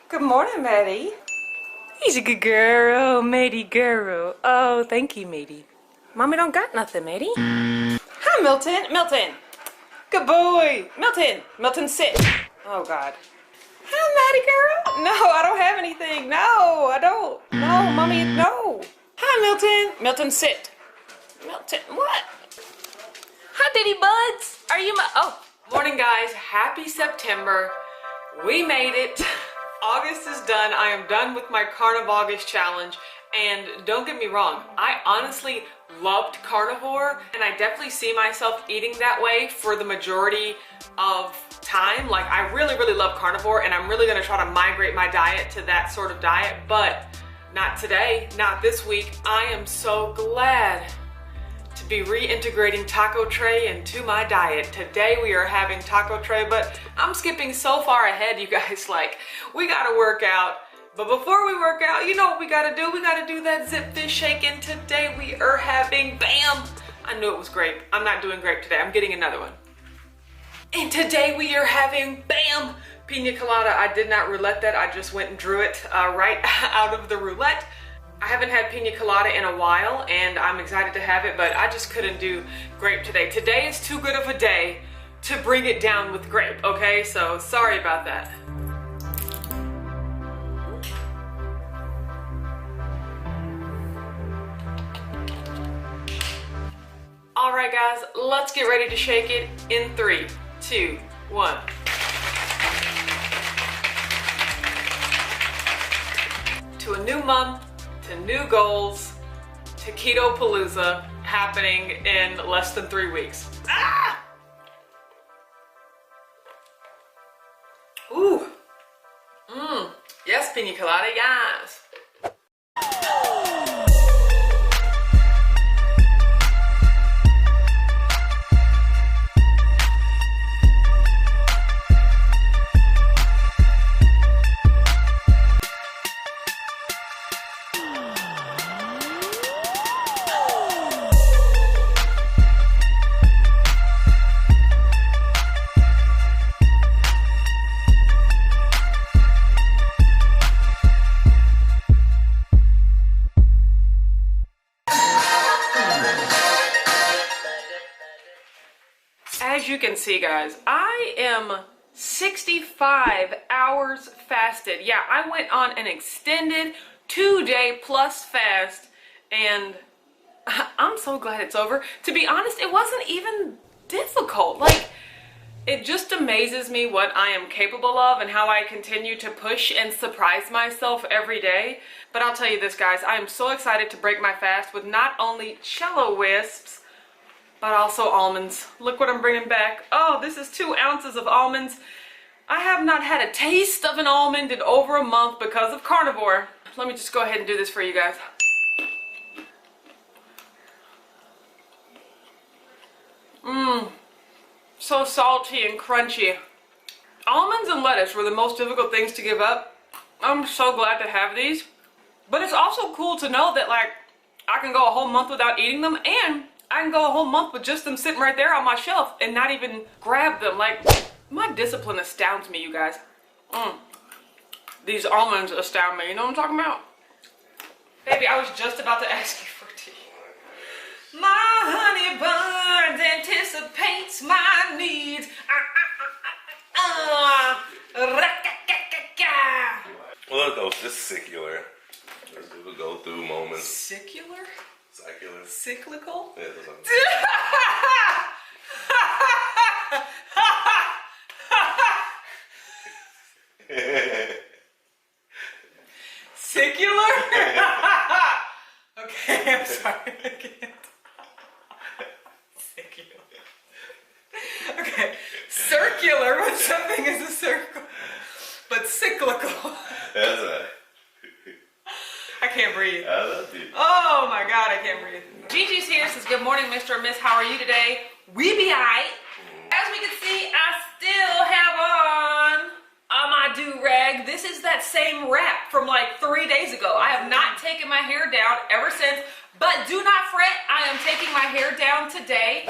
Good morning, Maddie. He's a good girl, matey girl. Oh, thank you, matey. Mommy don't got nothing, matey. Hi, Milton. Milton. Good boy. Milton. Milton, sit. Oh, God. Hi, Maddie girl. No, I don't have anything. No, I don't. No, Mommy, no. Hi, Milton. Milton, sit. Milton, what? Hi, Diddy Buds. Are you my... Oh, morning, guys. Happy September. We made it. August is done. I am done with my Carniv-August challenge. And don't get me wrong, I honestly loved carnivore, and I definitely see myself eating that way for the majority of time. Like, I really, really love carnivore, and I'm really gonna try to migrate my diet to that sort of diet, but not today, not this week. I am so glad to be reintegrating taco tray into my diet. Today we are having taco tray, but I'm skipping so far ahead, you guys. Like, we gotta work out. But before we work out, you know what we gotta do? We gotta do that zip fish shake, and today we are having, bam! I knew it was grape. I'm not doing grape today, I'm getting another one. And today we are having, bam! Pina colada. I did not roulette that, I just went and drew it right out of the roulette. I haven't had pina colada in a while, and I'm excited to have it, but I just couldn't do grape today. Today is too good of a day to bring it down with grape, okay? So, sorry about that. All right, guys, let's get ready to shake it in 3, 2, 1. To a new month, to new goals, to Keto Palooza happening in less than 3 weeks. Ah! Ooh. Yes, pina colada, yes. As you can see, guys, I am 65 hours fasted. Yeah, I went on an extended 2-day plus fast, and I'm so glad it's over. To be honest, it wasn't even difficult. Like, it just amazes me what I am capable of and how I continue to push and surprise myself every day. But I'll tell you this, guys, I am so excited to break my fast with not only Cello Wisps, but also almonds. Look what I'm bringing back. Oh, this is 2 ounces of almonds. I have not had a taste of an almond in over a month because of carnivore. Let me just go ahead and do this for you guys. So salty and crunchy. Almonds and lettuce were the most difficult things to give up. I'm so glad to have these. But it's also cool to know that, like, I can go a whole month without eating them, and I can go a whole month with just them sitting right there on my shelf and not even grab them. Like, my discipline astounds me, you guys. These almonds astound me. You know what I'm talking about? Baby, I was just about to ask you for tea. My honey buns anticipates my needs. Well, no, it's just secular. People go through moments. Secular? Secular. Cyclical? Yeah, that's what Secular? Okay, I'm sorry. I can't. Secular. Okay, circular when something is a circle, but cyclical. That's right. I can't breathe. I love you. Oh my God, I can't breathe. Gigi's here, says good morning, Mr. and Miss. How are you today? We be alright. As we can see, I still have on my do-rag. This is that same wrap from like 3 days ago. I have not taken my hair down ever since, but do not fret, I am taking my hair down today.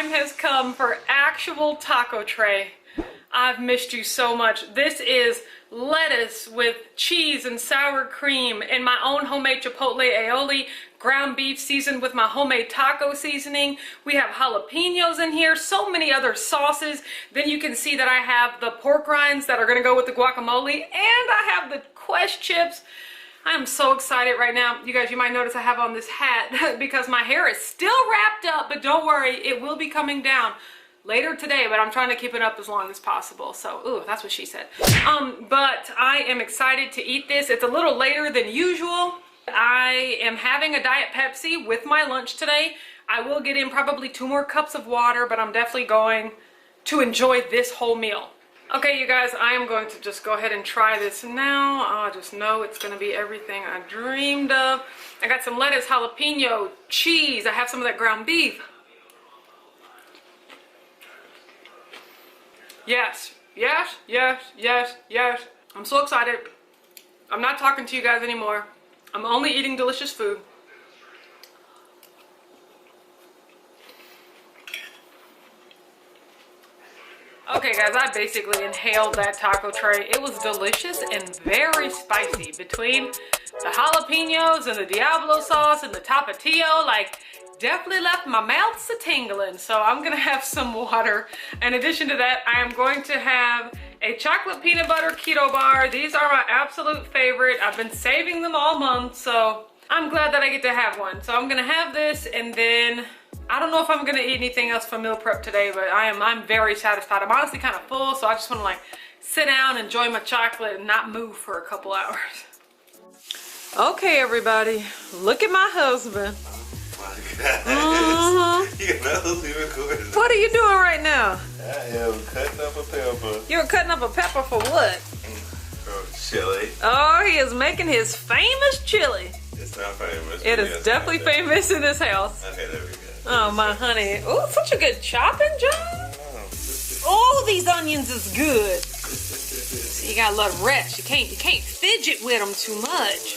time has come for actual taco tray. I've missed you so much. This is lettuce with cheese and sour cream and my own homemade chipotle aioli, ground beef seasoned with my homemade taco seasoning. We have jalapenos in here, so many other sauces. Then you can see that I have the pork rinds that are gonna go with the guacamole, and I have the Quest chips. I am so excited right now. You guys, you might notice I have on this hat because my hair is still wrapped up, but don't worry, it will be coming down later today, but I'm trying to keep it up as long as possible. So, ooh, that's what she said. But I am excited to eat this. It's a little later than usual. I am having a Diet Pepsi with my lunch today. I will get in probably 2 more cups of water, but I'm definitely going to enjoy this whole meal. Okay, you guys, I am going to just go ahead and try this now. I just know it's going to be everything I dreamed of. I got some lettuce, jalapeno, cheese. I have some of that ground beef. Yes, yes, yes, yes, yes. I'm so excited. I'm not talking to you guys anymore. I'm only eating delicious food. Okay guys, I basically inhaled that taco tray. It was delicious and very spicy. Between the jalapenos and the Diablo sauce and the tapatio, like, definitely left my mouth a-tingling. So I'm gonna have some water. In addition to that, I am going to have a chocolate peanut butter keto bar. These are my absolute favorite. I've been saving them all month, so I'm glad that I get to have one. So I'm gonna have this, and then I don't know if I'm gonna eat anything else for meal prep today, but I'm very satisfied. I'm honestly kind of full, so I just wanna like sit down, enjoy my chocolate, and not move for a couple hours. Okay, everybody, look at my husband. What are you doing right now? I am cutting up a pepper. You're cutting up a pepper for what? For chili. Oh, he is making his famous chili. It's not famous. It is definitely famous in this house. Okay, there we go. Oh, my honey. Oh, such a good chopping job. Oh, these onions is good. So you gotta let them rest. You can't fidget with them too much.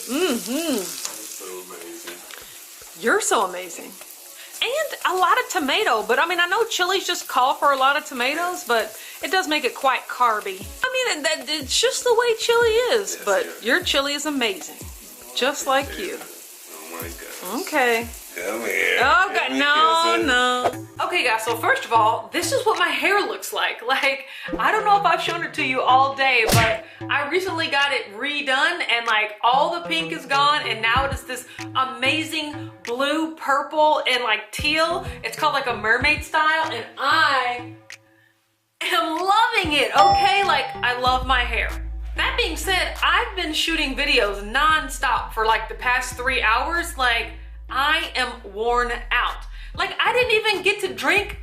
Mm-hmm. So amazing. You're so amazing. And a lot of tomato, but I mean, I know chilies just call for a lot of tomatoes, but it does make it quite carby. I mean, it's just the way chili is, yes, but yeah. Your chili is amazing. Just like you. Oh my goodness. Okay. Come here. Oh God, no. Okay guys, so first of all, this is what my hair looks like. Like, I don't know if I've shown it to you all day, but I recently got it redone and like all the pink is gone and now it is this amazing blue, purple, and like teal. It's called like a mermaid style and I am loving it, okay? Like, I love my hair. That being said, I've been shooting videos non-stop for like the past 3 hours. Like, I am worn out. Like, I didn't even get to drink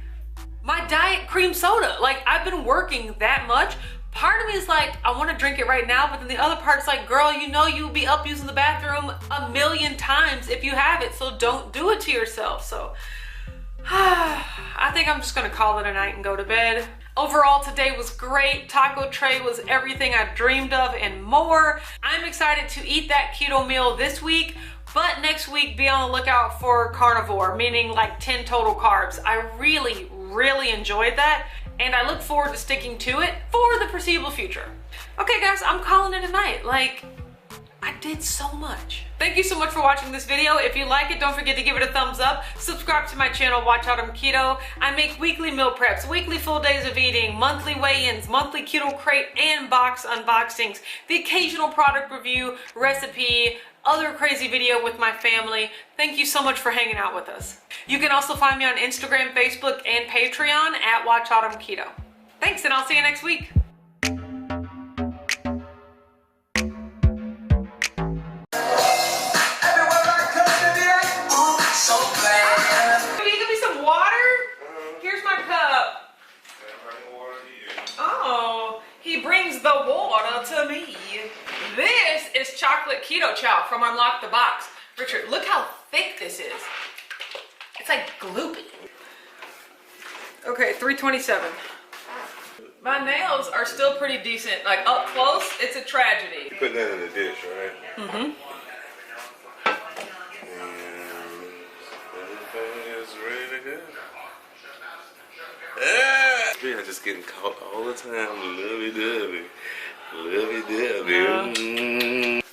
my diet cream soda. Like, I've been working that much. Part of me is like, I want to drink it right now, but then the other part is like, girl, you know you'll be up using the bathroom a million times if you have it, so don't do it to yourself. So, I think I'm just gonna call it a night and go to bed. Overall, today was great. Taco tray was everything I dreamed of and more. I'm excited to eat that keto meal this week, but next week be on the lookout for carnivore, meaning like 10 total carbs. I really, really enjoyed that, and I look forward to sticking to it for the foreseeable future. Okay guys, I'm calling it a night. Like, I did so much. Thank you so much for watching this video. If you like it, don't forget to give it a thumbs up. Subscribe to my channel, Watch Out, I'm Keto. I make weekly meal preps, weekly full days of eating, monthly weigh-ins, monthly keto crate and box unboxings, the occasional product review, recipe, other crazy video with my family. Thank you so much for hanging out with us. You can also find me on Instagram, Facebook, and Patreon at watchautumnketo. Thanks, and I'll see you next week. Brings the water to me. This is chocolate keto chow from Unlock the Box. Richard, look how thick this is. It's like gloopy. Okay, 327. My nails are still pretty decent. Like up close, it's a tragedy. You put that in the dish, right? Mm-hmm. And everything is ready to go. just getting caught all the time. Lovey-dovey. Lovey-dovey.